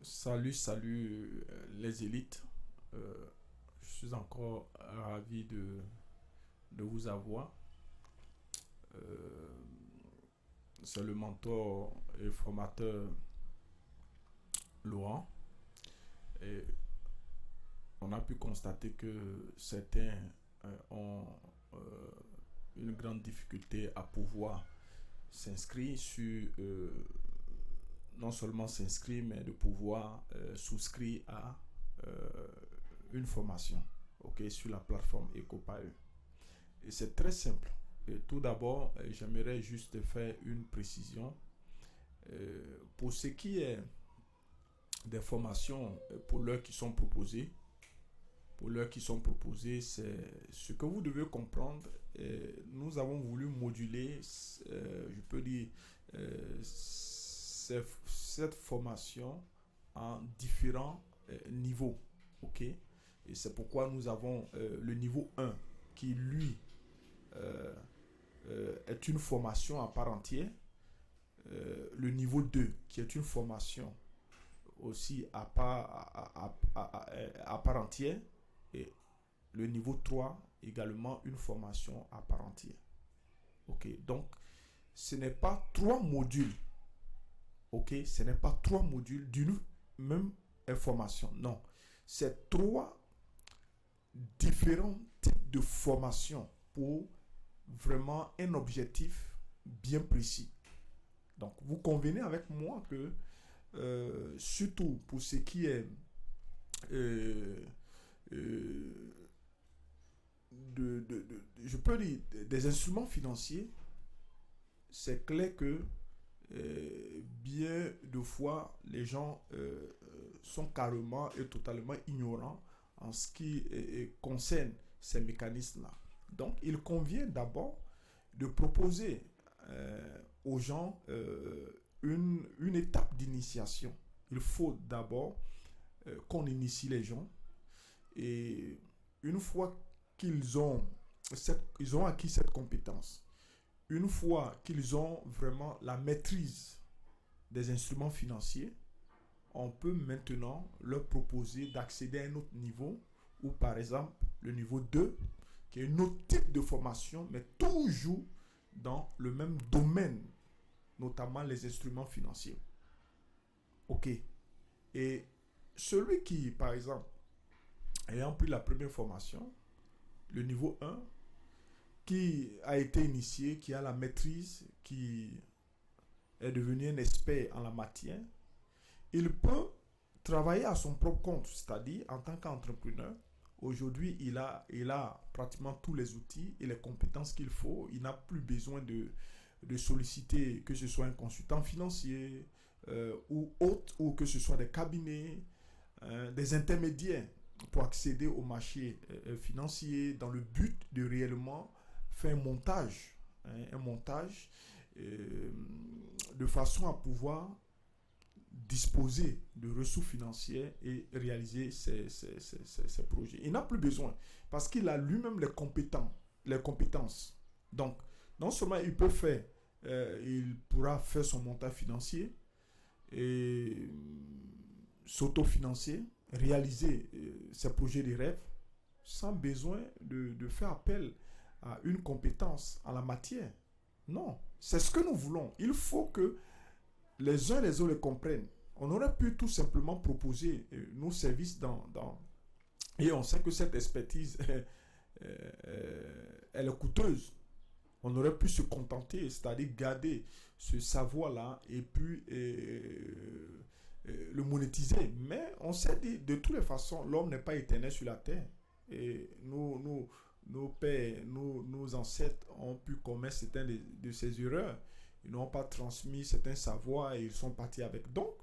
Salut les élites. Je suis encore ravi de vous avoir. Euh, c'est le mentor et formateur Laurent. Et on a pu constater que certains ont une grande difficulté à pouvoir s'inscrire sur non seulement s'inscrire, mais de pouvoir souscrire à euh, une formation, ok, sur la plateforme EcoPae. Et c'est très simple. Et tout d'abord, j'aimerais juste faire une précision. Pour ce qui est des formations pour l'heure qui sont proposées, c'est ce que vous devez comprendre. Nous avons voulu moduler, je peux dire, cette formation en différents niveaux. Ok? Et c'est pourquoi nous avons le niveau 1 qui, lui, euh, est une formation à part entière. Le niveau 2 qui est une formation aussi à part entière. Et le niveau 3 également une formation à part entière. Ok, donc ce n'est pas trois modules. Ok, ce n'est pas trois modules d'une même information. Non, c'est trois différents types de formations pour vraiment un objectif bien précis. Donc, vous convenez avec moi que, surtout pour ce qui est euh, euh, je peux dire, des instruments financiers, c'est clair que bien de fois, les gens sont carrément et totalement ignorants en ce qui concerne ces mécanismes-là. Donc, il convient d'abord de proposer aux gens une étape d'initiation. Il faut d'abord qu'on initie les gens et une fois ils ont acquis cette compétence, une fois qu'ils ont vraiment la maîtrise des instruments financiers, on peut maintenant leur proposer d'accéder à un autre niveau, ou par exemple le niveau 2, qui est un autre type de formation, mais toujours dans le même domaine, notamment les instruments financiers. Ok. Et celui qui, par exemple, ayant pris la première formation, le niveau 1, qui a été initié, qui a la maîtrise, qui est devenu un expert en la matière, il peut travailler à son propre compte, c'est-à-dire en tant qu'entrepreneur. Aujourd'hui, il a pratiquement tous les outils et les compétences qu'il faut. Il n'a plus besoin de solliciter que ce soit un consultant financier ou autre, ou que ce soit des cabinets, des intermédiaires pour accéder au marché financier dans le but de réellement faire un montage de façon à pouvoir disposer de ressources financières et réaliser ses projets. Il n'a plus besoin parce qu'il a lui-même les compétences. Donc, non seulement il pourra faire son montage financier et s'autofinancer, réaliser ses projets de rêve sans besoin de faire appel à une compétence en la matière. Non, c'est ce que nous voulons. Il faut que les uns les autres le comprennent. On aurait pu tout simplement proposer nos services et on sait que cette expertise, elle est coûteuse. On aurait pu se contenter, c'est-à-dire garder ce savoir-là et puis le monétiser. Mais on s'est dit, de toutes les façons, l'homme n'est pas éternel sur la terre. Et nos pères, nos ancêtres ont pu commettre certaines de ces erreurs. Ils n'ont pas transmis certains savoirs et ils sont partis avec. Donc,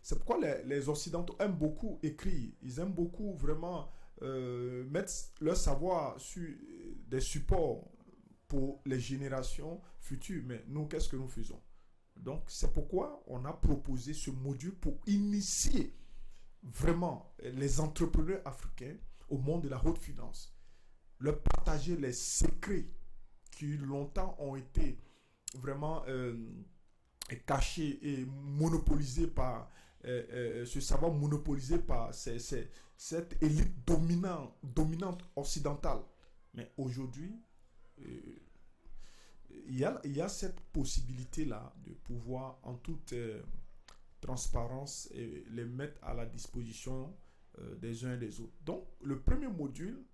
c'est pourquoi les Occidentaux aiment beaucoup écrire. Ils aiment beaucoup vraiment mettre leur savoir sur des supports pour les générations futures. Mais nous, qu'est-ce que nous faisons? Donc, c'est pourquoi on a proposé ce module pour initier vraiment les entrepreneurs africains au monde de la haute finance. Leur partager les secrets qui longtemps ont été vraiment cachés et monopolisés par ce savoir monopolisé par cette élite dominante occidentale. Mais aujourd'hui, euh, il y a cette possibilité-là de pouvoir, en toute transparence, les mettre à la disposition des uns et des autres. Donc, le premier module,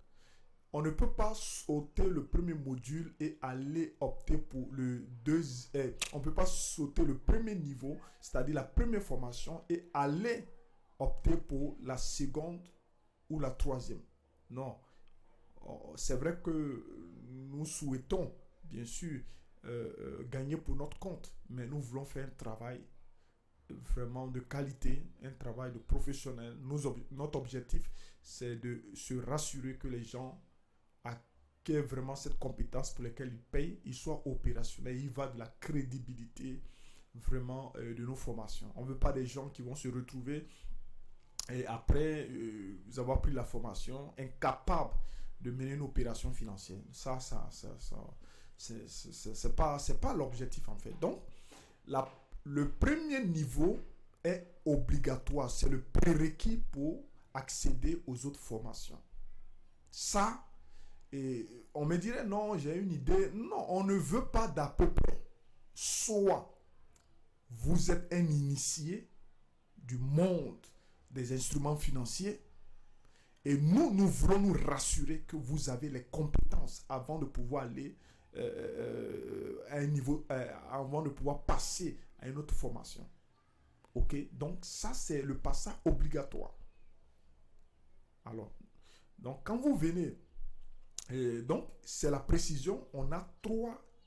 on ne peut pas sauter le premier module et aller opter pour le deuxième. On ne peut pas sauter le premier niveau, c'est-à-dire la première formation, et aller opter pour la seconde ou la troisième. Non. C'est vrai que nous souhaitons, bien sûr, gagner pour notre compte, mais nous voulons faire un travail vraiment de qualité, un travail de professionnel. Notre objectif, c'est de se rassurer que les gens acquièrent vraiment cette compétence pour laquelle ils payent, ils soient opérationnels. Il va de la crédibilité vraiment de nos formations. On ne veut pas des gens qui vont se retrouver et après avoir pris la formation, incapables de mener une opération financière. C'est pas l'objectif en fait. Donc, le premier niveau est obligatoire. C'est le prérequis pour accéder aux autres formations. Ça, et on me dirait, non, j'ai une idée. Non, on ne veut pas d'à peu près. Soit vous êtes un initié du monde des instruments financiers et nous voulons nous rassurer que vous avez les compétences avant de pouvoir aller à un niveau, avant de pouvoir passer à une autre formation. Ok, donc ça c'est le passage obligatoire. Alors, donc quand vous venez, donc c'est la précision, on a trois